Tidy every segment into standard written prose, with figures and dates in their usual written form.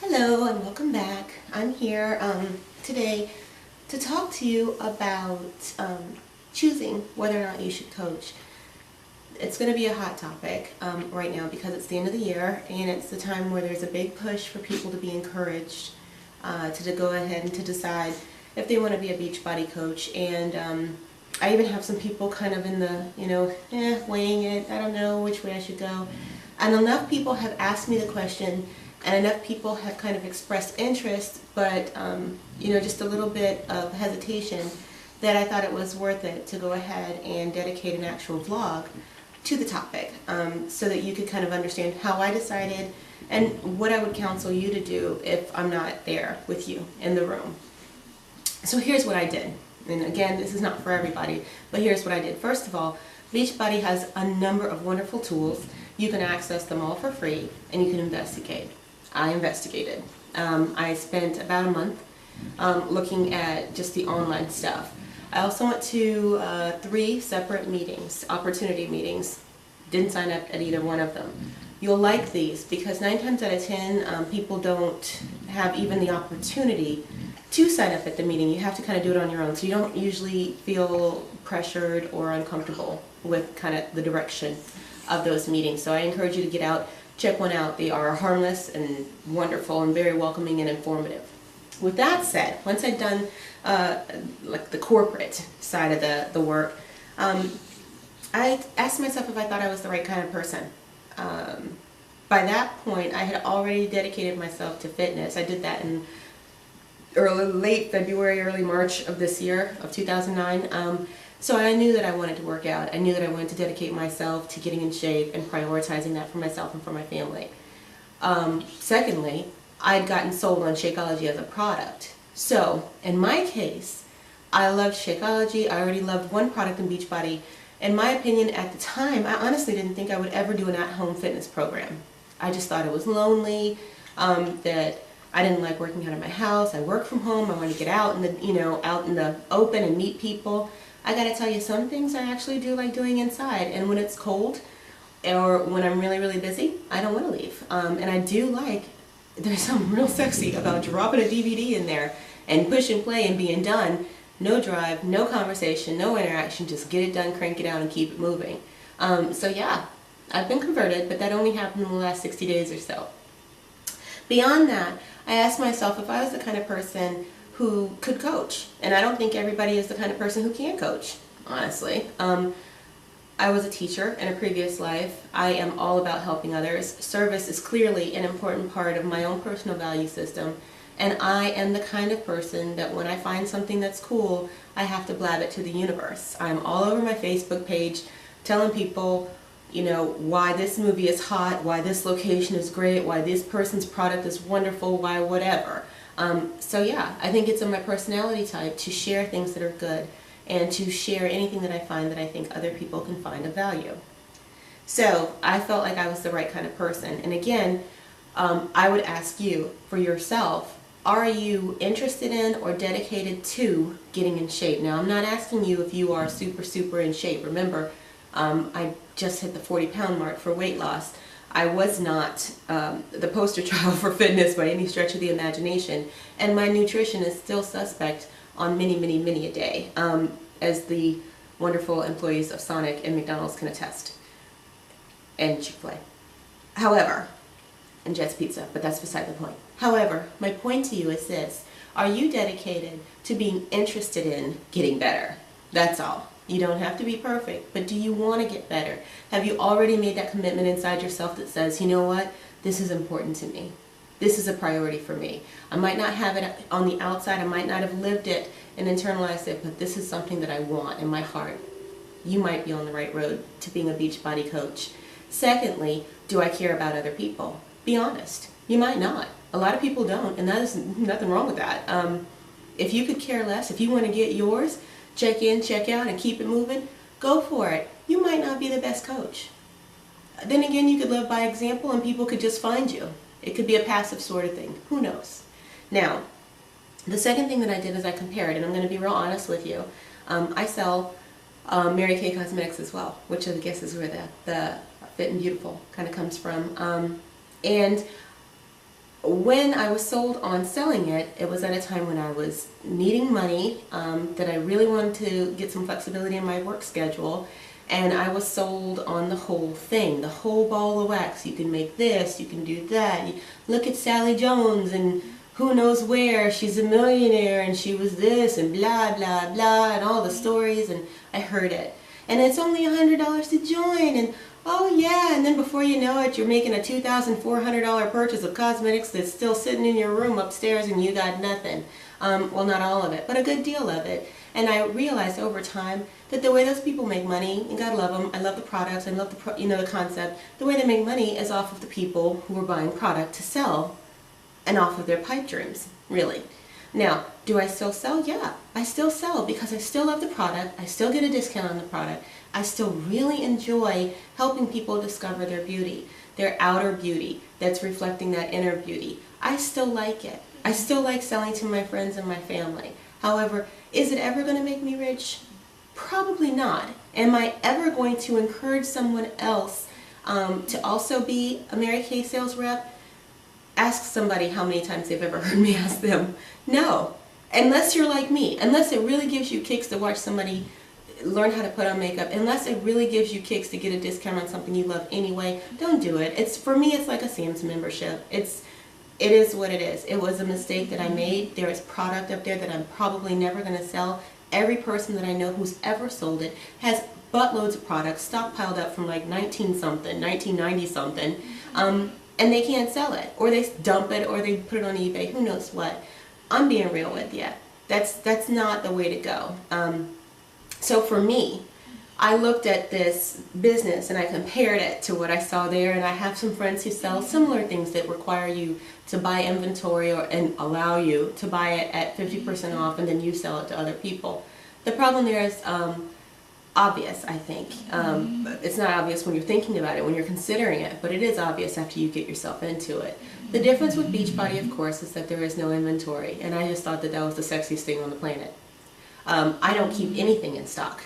Hello and welcome back. I'm here today to talk to you about choosing whether or not you should coach. It's going to be a hot topic right now because it's the end of the year and it's the time where there's a big push for people to be encouraged to go ahead and to decide if they want to be a Beachbody coach. And I even have some people kind of in the, weighing it. I don't know which way I should go. And enough people have asked me the question and enough people have kind of expressed interest, but just a little bit of hesitation, that I thought it was worth it to go ahead and dedicate an actual vlog to the topic so that you could kind of understand how I decided and what I would counsel you to do if I'm not there with you in the room. So here's what I did. And again, this is not for everybody, but here's what I did. First of all, Beachbody has a number of wonderful tools. You can access them all for free and you can investigate. I investigated. I spent about a month looking at just the online stuff. I also went to 3 separate meetings, opportunity meetings. Didn't sign up at either one of them. You'll like these because 9 times out of 10 people don't have even the opportunity to sign up at the meeting. You have to kind of do it on your own, so you don't usually feel pressured or uncomfortable with kind of the direction of those meetings. So I encourage you to get out, check one out. They are harmless and wonderful and very welcoming and informative. With that said, once I'd done like the corporate side of the work, I asked myself if I thought I was the right kind of person. By that point, I had already dedicated myself to fitness. I did that in late February, early March of this year, of 2009. So I knew that I wanted to work out. I knew that I wanted to dedicate myself to getting in shape and prioritizing that for myself and for my family. Secondly, I'd gotten sold on Shakeology as a product. So in my case, I loved Shakeology. I already loved one product in Beachbody. In my opinion, at the time, I honestly didn't think I would ever do an at-home fitness program. I just thought it was lonely, that I didn't like working out of my house. I work from home. I want to get out in the open and meet people. I got to tell you, some things I actually do like doing inside, and when it's cold or when I'm really, really busy, I don't want to leave. And I do like, there's something real sexy about dropping a DVD in there and push and play and being done. No drive, no conversation, no interaction, just get it done, crank it out, and keep it moving. So yeah, I've been converted, but that only happened in the last 60 days or so. Beyond that, I asked myself if I was the kind of person who could coach. And I don't think everybody is the kind of person who can coach, honestly. I was a teacher in a previous life. I am all about helping others. Service is clearly an important part of my own personal value system. And I am the kind of person that when I find something that's cool, I have to blab it to the universe. I'm all over my Facebook page telling people, why this movie is hot, why this location is great, why this person's product is wonderful, why whatever. So yeah, I think it's in my personality type to share things that are good and to share anything that I find that I think other people can find of value. So I felt like I was the right kind of person. And again, I would ask you for yourself, are you interested in or dedicated to getting in shape? Now, I'm not asking you if you are super, super in shape. Remember, I just hit the 40-pound mark for weight loss. I was not the poster child for fitness by any stretch of the imagination, and my nutrition is still suspect on many, many, many a day, as the wonderful employees of Sonic and McDonald's can attest, and Chick-fil-A. However, and Jets Pizza, but that's beside the point. However, my point to you is this: are you dedicated to being interested in getting better? That's all. You don't have to be perfect, but do you want to get better? Have you already made that commitment inside yourself that says, you know what, this is important to me. This is a priority for me. I might not have it on the outside, I might not have lived it and internalized it, but this is something that I want in my heart. You might be on the right road to being a Beachbody coach. Secondly, do I care about other people? Be honest. You might not. A lot of people don't, and that is nothing wrong with that. If you could care less, if you want to get yours, check in, check out, and keep it moving, go for it. You might not be the best coach. Then again, you could live by example and people could just find you. It could be a passive sort of thing. Who knows? Now, the second thing that I did is I compared, and I'm going to be real honest with you. I sell Mary Kay Cosmetics as well, which I guess is where the Fit and Beautiful kind of comes from. And when I was sold on selling it, it was at a time when I was needing money, that I really wanted to get some flexibility in my work schedule, and I was sold on the whole thing, the whole ball of wax. You can make this, you can do that. Look at Sally Jones and who knows where, she's a millionaire and she was this and blah, blah, blah, and all the stories, and I heard it. And it's only $100 to join, and oh yeah, and then before you know it, you're making a $2,400 purchase of cosmetics that's still sitting in your room upstairs and you got nothing. Well, not all of it, but a good deal of it. And I realized over time that the way those people make money, and God love them, I love the products, I love the concept, the way they make money is off of the people who are buying product to sell and off of their pipe dreams, really. Now, do I still sell? Yeah, I still sell because I still love the product, I still get a discount on the product, I still really enjoy helping people discover their beauty, their outer beauty that's reflecting that inner beauty. I still like it. I still like selling to my friends and my family. However, is it ever going to make me rich? Probably not. Am I ever going to encourage someone else to also be a Mary Kay sales rep? Ask somebody how many times they've ever heard me ask them. No. Unless you're like me. Unless it really gives you kicks to watch somebody learn how to put on makeup. Unless it really gives you kicks to get a discount on something you love anyway, don't do it. For me, it's like a Sam's membership. It is what it is. It was a mistake that I made. There is product up there that I'm probably never going to sell. Every person that I know who's ever sold it has buttloads of products stockpiled up from like 19-something, 1990-something, and they can't sell it. Or they dump it, or they put it on eBay, who knows what. I'm being real with you. That's not the way to go. So for me, I looked at this business and I compared it to what I saw there, and I have some friends who sell similar things that require you to buy inventory and allow you to buy it at 50% off, and then you sell it to other people. The problem there is obvious, I think. It's not obvious when you're thinking about it, when you're considering it, but it is obvious after you get yourself into it. The difference with Beachbody, of course, is that there is no inventory, and I just thought that that was the sexiest thing on the planet. I don't keep anything in stock.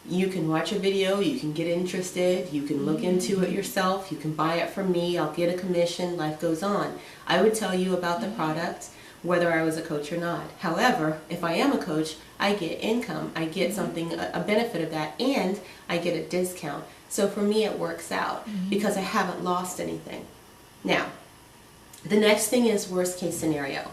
You can watch a video, you can get interested, you can look into it yourself, you can buy it from me, I'll get a commission, life goes on. I would tell you about the product whether I was a coach or not. However, if I am a coach, I get income, I get something, a benefit of that, and I get a discount. So for me it works out because I haven't lost anything. Now, the next thing is worst case scenario.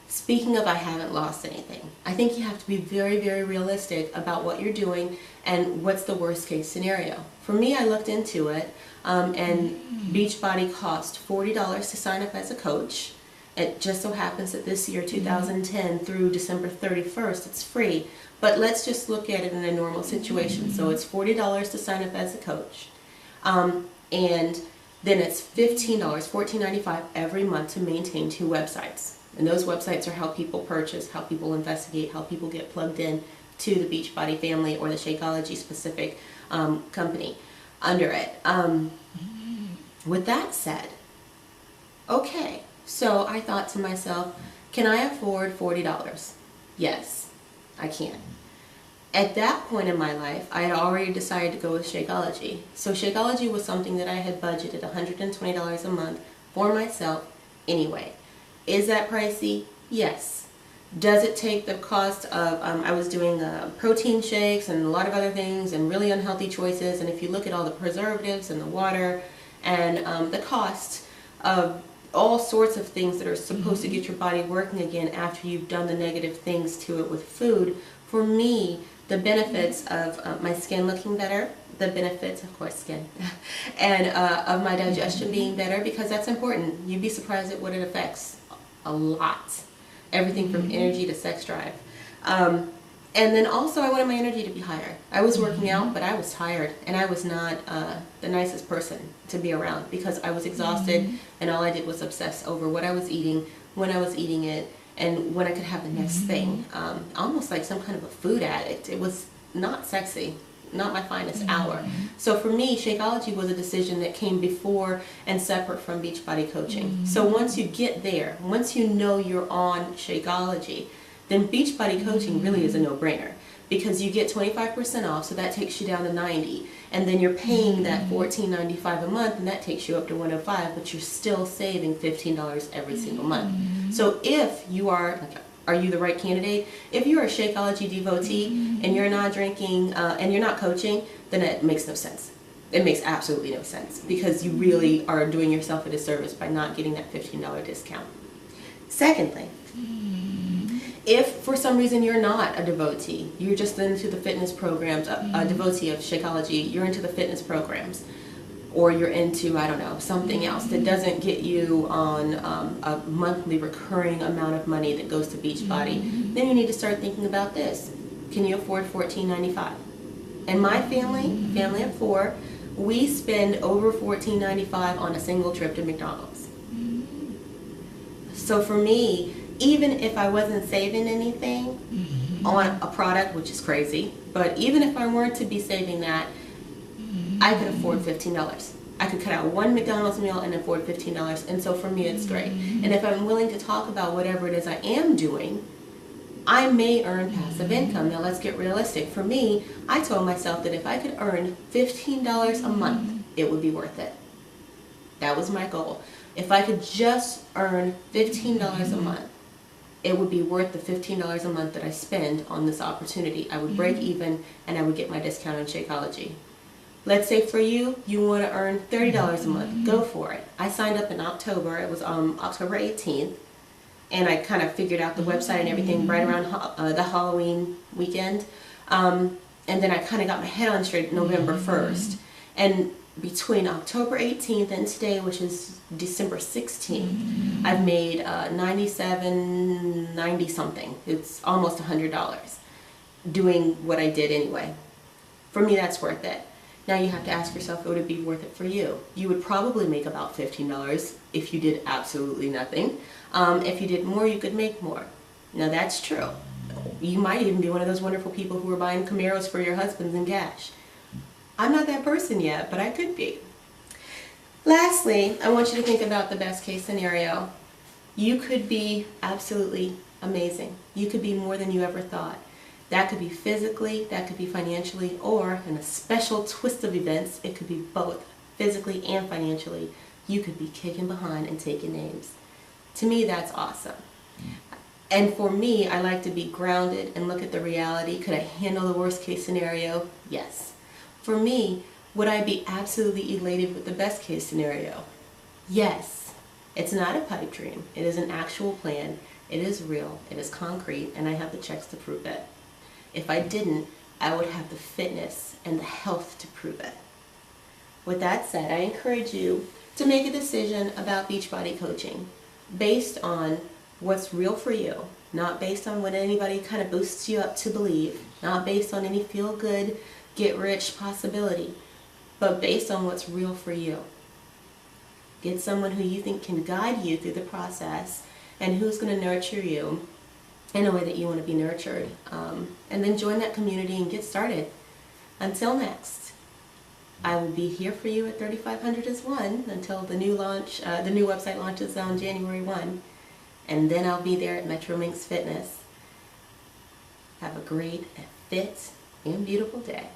Speaking of I haven't lost anything, I think you have to be very, very realistic about what you're doing and what's the worst case scenario. For me, I looked into it, and Beachbody cost $40 to sign up as a coach. It just so happens that this year, 2010 through December 31st, it's free. But let's just look at it in a normal situation. So it's $40 to sign up as a coach, and then it's $15, $14.95 every month to maintain 2 websites. And those websites are how people purchase, how people investigate, how people get plugged in to the Beachbody family or the Shakeology specific company under it. With that said, okay, so I thought to myself, can I afford $40? Yes, I can. At that point in my life, I had already decided to go with Shakeology. So Shakeology was something that I had budgeted $120 a month for myself anyway. Is that pricey? Yes. Does it take the cost of, I was doing protein shakes and a lot of other things and really unhealthy choices, and if you look at all the preservatives and the water and the cost of all sorts of things that are supposed to get your body working again after you've done the negative things to it with food, for me, the benefits of my skin looking better, the benefits, of course, skin, and of my digestion being better, because that's important. You'd be surprised at what it affects. A lot. Everything from energy to sex drive. And then also I wanted my energy to be higher. I was working out, but I was tired, and I was not the nicest person to be around because I was exhausted, and all I did was obsess over what I was eating, when I was eating it, and when I could have the next thing. Almost like some kind of a food addict. It was not sexy. Not my finest hour. So for me, Shakeology was a decision that came before and separate from Beachbody coaching. So once you get there, once you know you're on Shakeology, then Beachbody coaching really is a no-brainer because you get 25% off, so that takes you down to $90. and then you're paying that $14.95 a month, and that takes you up to $105, but you're still saving $15 every single month. So if you are you the right candidate? If you're a Shakeology devotee and you're not drinking and you're not coaching, then it makes no sense. It makes absolutely no sense, because you really are doing yourself a disservice by not getting that $15 discount. Secondly, if for some reason you're not a devotee, you're just into the fitness programs, a devotee of Shakeology, you're into the fitness programs, or you're into, I don't know, something else that doesn't get you on a monthly recurring amount of money that goes to Beachbody, then you need to start thinking about this. Can you afford $14.95? And my family of 4, we spend over $14.95 on a single trip to McDonald's. So for me, even if I wasn't saving anything on a product, which is crazy, but even if I weren't to be saving that, I could afford $15. I could cut out one McDonald's meal and afford $15, and so for me it's great. And if I'm willing to talk about whatever it is I am doing, I may earn passive income. Now let's get realistic. For me, I told myself that if I could earn $15 a month, it would be worth it. That was my goal. If I could just earn $15 a month, it would be worth the $15 a month that I spend on this opportunity. I would break even, and I would get my discount on Shakeology. Let's say for you, you want to earn $30 a month. Go for it. I signed up in October. It was October 18th. And I kind of figured out the website and everything right around the Halloween weekend. And then I kind of got my head on straight November 1st. And between October 18th and today, which is December 16th, I've made $90 something. It's almost $100 doing what I did anyway. For me, that's worth it. Now you have to ask yourself, would it be worth it for you? You would probably make about $15 if you did absolutely nothing. If you did more, you could make more. Now that's true. You might even be one of those wonderful people who are buying Camaros for your husbands in cash. I'm not that person yet, but I could be. Lastly, I want you to think about the best case scenario. You could be absolutely amazing. You could be more than you ever thought. That could be physically, that could be financially, or in a special twist of events, it could be both, physically and financially. You could be kicking behind and taking names. To me, that's awesome. And for me, I like to be grounded and look at the reality. Could I handle the worst case scenario? Yes. For me, would I be absolutely elated with the best case scenario? Yes. It's not a pipe dream. It is an actual plan. It is real. It is concrete, and I have the checks to prove it. If I didn't, I would have the fitness and the health to prove it. With that said, I encourage you to make a decision about Beachbody coaching based on what's real for you, not based on what anybody kind of boosts you up to believe, not based on any feel-good, get-rich possibility, but based on what's real for you. Get someone who you think can guide you through the process and who's going to nurture you in a way that you want to be nurtured. And then join that community and get started. Until next, I will be here for you at 3500 is one until the new website launches on January 1. And then I'll be there at Metrominx Fitness. Have a great, fit, and beautiful day.